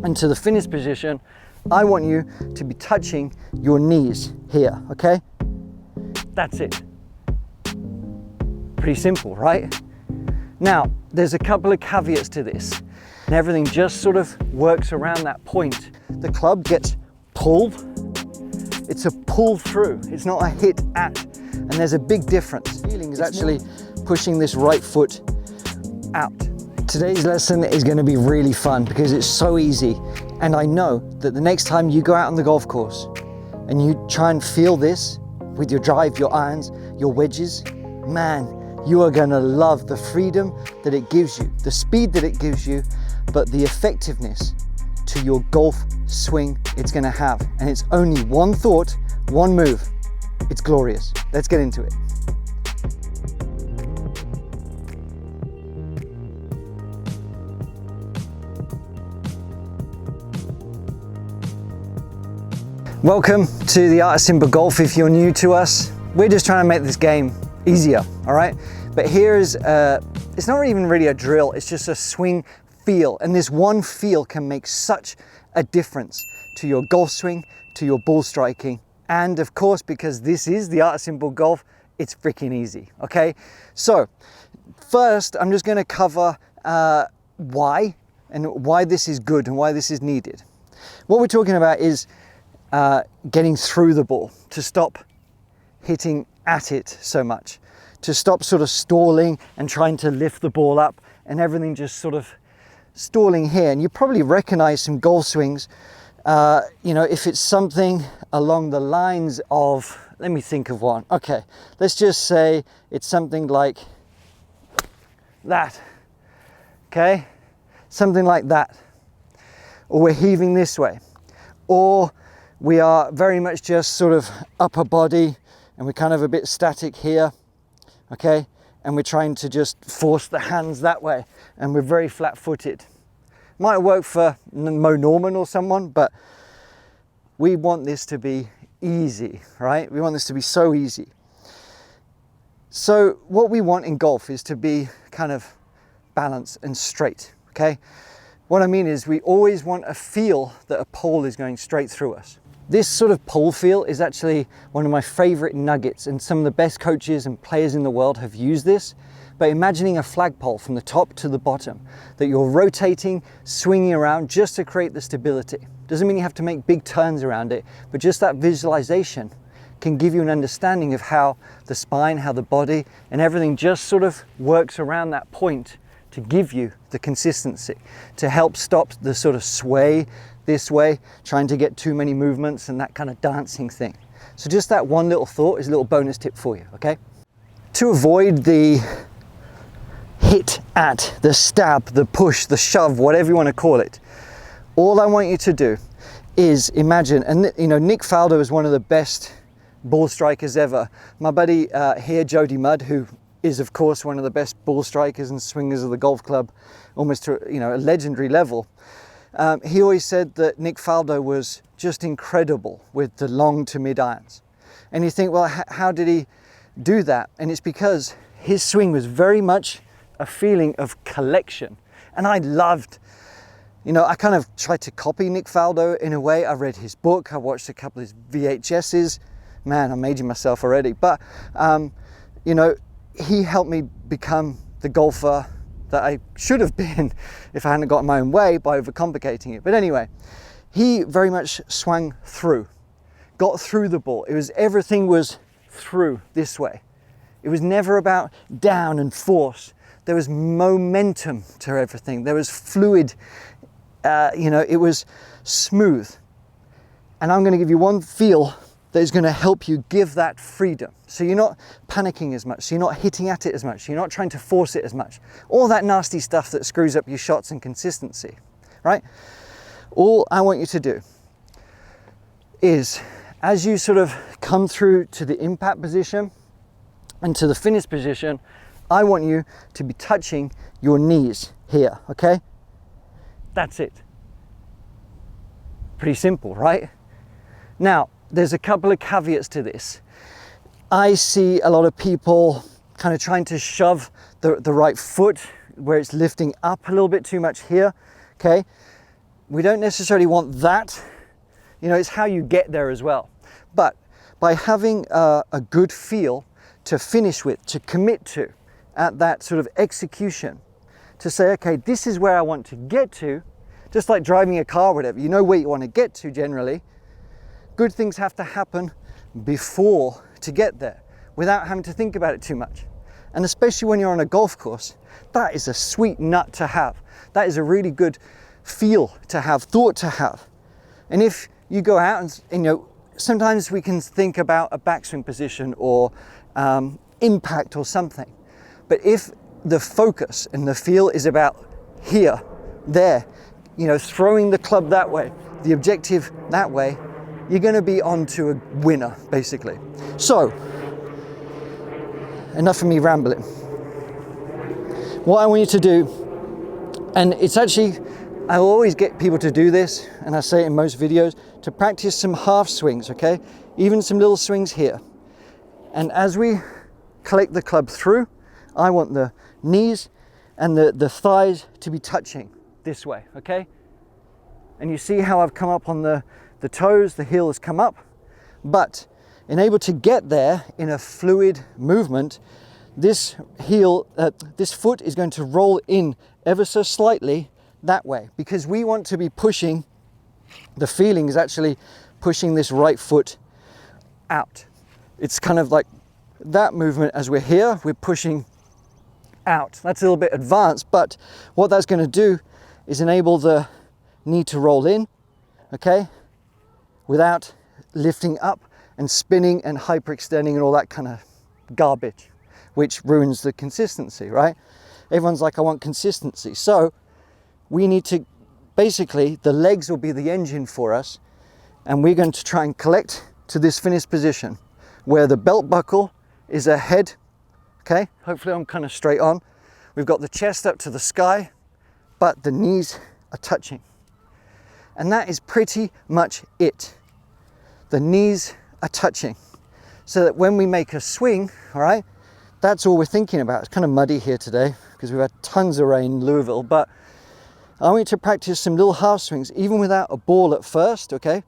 And to the finish position, I want you to be touching your knees here, okay? That's it. Pretty simple, right? Now, there's a couple of caveats to this, and everything just sort of works around that point. The club gets pulled. It's a pull through. It's not a hit at, and there's a big difference. Feeling is actually pushing this right foot out. Today's lesson is going to be really fun because it's so easy, and I know that the next time you go out on the golf course and you try and feel this with your drive, your irons, your wedges, man, you are going to love the freedom that it gives you, the speed that it gives you, but the effectiveness to your golf swing it's going to have. And it's only one thought, one move. It's glorious. Let's get into it. Welcome to the Art of Simple Golf. If you're new to us, we're just trying to make this game easier, all right? But here's, it's not even really a drill, it's just a swing feel. And this one feel can make such a difference to your golf swing, to your ball striking. And of course, because this is the Art of Simple Golf, it's freaking easy, okay? So first, I'm just gonna cover why this is good and why this is needed. What we're talking about is getting through the ball, to stop hitting at it so much, to stop sort of stalling and trying to lift the ball up and everything just sort of stalling here. And you probably recognize some golf swings, you know, if it's something along the lines of, let me think of one. Okay, let's just say it's something like that, okay? Something like that. Or we're heaving this way. Or we are very much just sort of upper body and we're kind of a bit static here, okay? And we're trying to just force the hands that way and we're very flat-footed. Might work for Mo Norman or someone, but we want this to be easy, right? We want this to be so easy. So what we want in golf is to be kind of balanced and straight, okay? What I mean is we always want a feel that a pole is going straight through us. This sort of pole feel is actually one of my favorite nuggets, and some of the best coaches and players in the world have used this. But imagining a flagpole from the top to the bottom, that you're rotating, swinging around just to create the stability. Doesn't mean you have to make big turns around it, but just that visualization can give you an understanding of how the spine, how the body, and everything just sort of works around that point to give you the consistency, to help stop the sort of sway this way, trying to get too many movements and that kind of dancing thing. So just that one little thought is a little bonus tip for you, okay? To avoid the hit at, the stab, the push, the shove, whatever you want to call it, all I want you to do is imagine, and you know, Nick Faldo is one of the best ball strikers ever. My buddy here, Jody Mudd, who is of course one of the best ball strikers and swingers of the golf club, almost to, you know, a legendary level. He always said that Nick Faldo was just incredible with the long to mid irons. And you think, well, how did he do that? And it's because his swing was very much a feeling of collection. And I loved, you know, I kind of tried to copy Nick Faldo in a way. I read his book, I watched a couple of his VHSs. Man, I'm aging myself already. But, you know, he helped me become the golfer that I should have been if I hadn't gotten my own way by overcomplicating it. But anyway, he very much swung through, got through the ball. It was, everything was through this way. It was never about down and force. There was momentum to everything. There was fluid, you know, it was smooth. And I'm going to give you one feel that is going to help you give that freedom. So you're not panicking as much, so you're not hitting at it as much, so you're not trying to force it as much. All that nasty stuff that screws up your shots and consistency, right? All I want you to do is, as you sort of come through to the impact position and to the finish position, I want you to be touching your knees here, okay? That's it. Pretty simple, right? Now, there's a couple of caveats to this. I see a lot of people kind of trying to shove the right foot where it's lifting up a little bit too much here, okay? we don't necessarily want that. You know, it's how you get there as well. But by having a good feel to finish with, to commit to, at that sort of execution, to say, okay, this is where I want to get to, just like driving a car or whatever, you know where you want to get to generally. Good things have to happen before to get there, without having to think about it too much. And especially when you're on a golf course, that is a sweet nut to have. That is a really good feel to have, thought to have. And if you go out and you know, sometimes we can think about a backswing position or impact or something. But if the focus and the feel is about here, there, you know, throwing the club that way, the objective that way, you're going to be on to a winner, basically. So, enough of me rambling. What I want you to do, and it's actually, I always get people to do this, and I say it in most videos, to practice some half swings, okay? Even some little swings here. And as we collect the club through, I want the knees and the thighs to be touching this way, okay? And you see how I've come up on the toes, the heel has come up, but in able to get there in a fluid movement, this heel, this foot is going to roll in ever so slightly that way, because we want to be pushing, the feeling is actually pushing this right foot out. It's kind of like that movement as we're here, we're pushing out. That's a little bit advanced, but what that's going to do is enable the knee to roll in, okay, without lifting up and spinning and hyperextending and all that kind of garbage, which ruins the consistency, right? Everyone's like, I want consistency. So we need to, basically, the legs will be the engine for us, and we're going to try and collect to this finished position where the belt buckle is ahead, okay? Hopefully I'm kind of straight on. We've got the chest up to the sky, but the knees are touching. And that is pretty much it. The knees are touching. So that when we make a swing, all right, that's all we're thinking about. It's kind of muddy here today because we've had tons of rain in Louisville, but I want you to practice some little half swings, even without a ball at first, okay?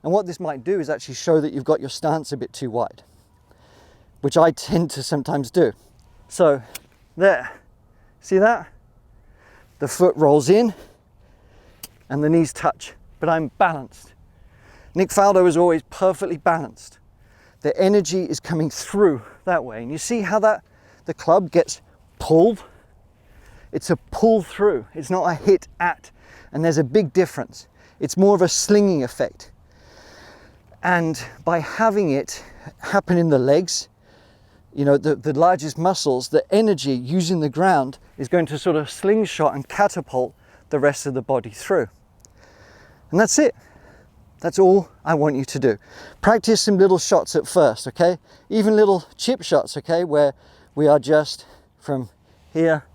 And what this might do is actually show that you've got your stance a bit too wide, which I tend to sometimes do. So there, see that? The foot rolls in and the knees touch, but I'm balanced. Nick Faldo is always perfectly balanced. The energy is coming through that way. And you see how that the club gets pulled? It's a pull through. It's not a hit at. And there's a big difference. It's more of a slinging effect. And by having it happen in the legs, you know, the largest muscles, the energy using the ground is going to sort of slingshot and catapult the rest of the body through. And that's it. That's all I want you to do. Practice some little shots at first, okay? Even little chip shots, okay? Where we are just from here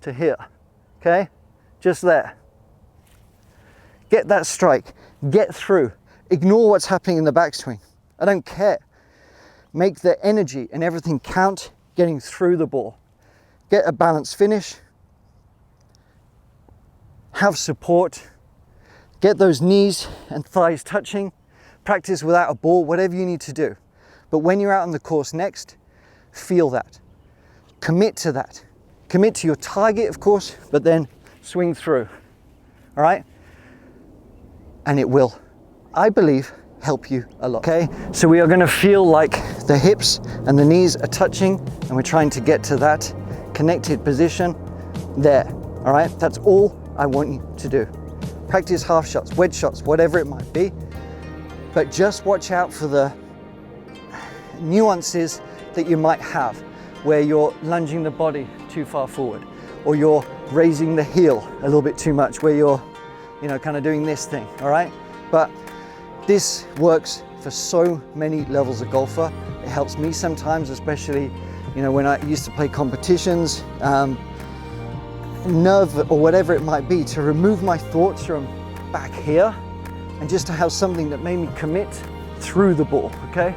to here, okay? Just there. Get that strike, get through. Ignore what's happening in the backswing. I don't care. Make the energy and everything count getting through the ball. Get a balanced finish. Have support. Get those knees and thighs touching. Practice without a ball, whatever you need to do. But when you're out on the course next, feel that. Commit to that. Commit to your target, of course, but then swing through. All right? And it will, I believe, help you a lot. Okay? So we are going to feel like the hips and the knees are touching, and we're trying to get to that connected position there. All right? That's all I want you to do. Practice half shots, wedge shots, whatever it might be, but just watch out for the nuances that you might have where you're lunging the body too far forward, or you're raising the heel a little bit too much, where you're, you know, kind of doing this thing, all right? But this works for so many levels of golfer. It helps me sometimes, especially, you know, when I used to play competitions, nerve or whatever it might be, to remove my thoughts from back here and just to have something that made me commit through the ball, okay?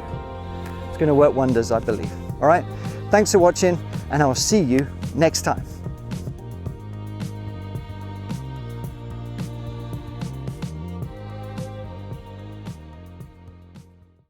It's going to work wonders, I believe. All right, thanks for watching, and I will see you next time.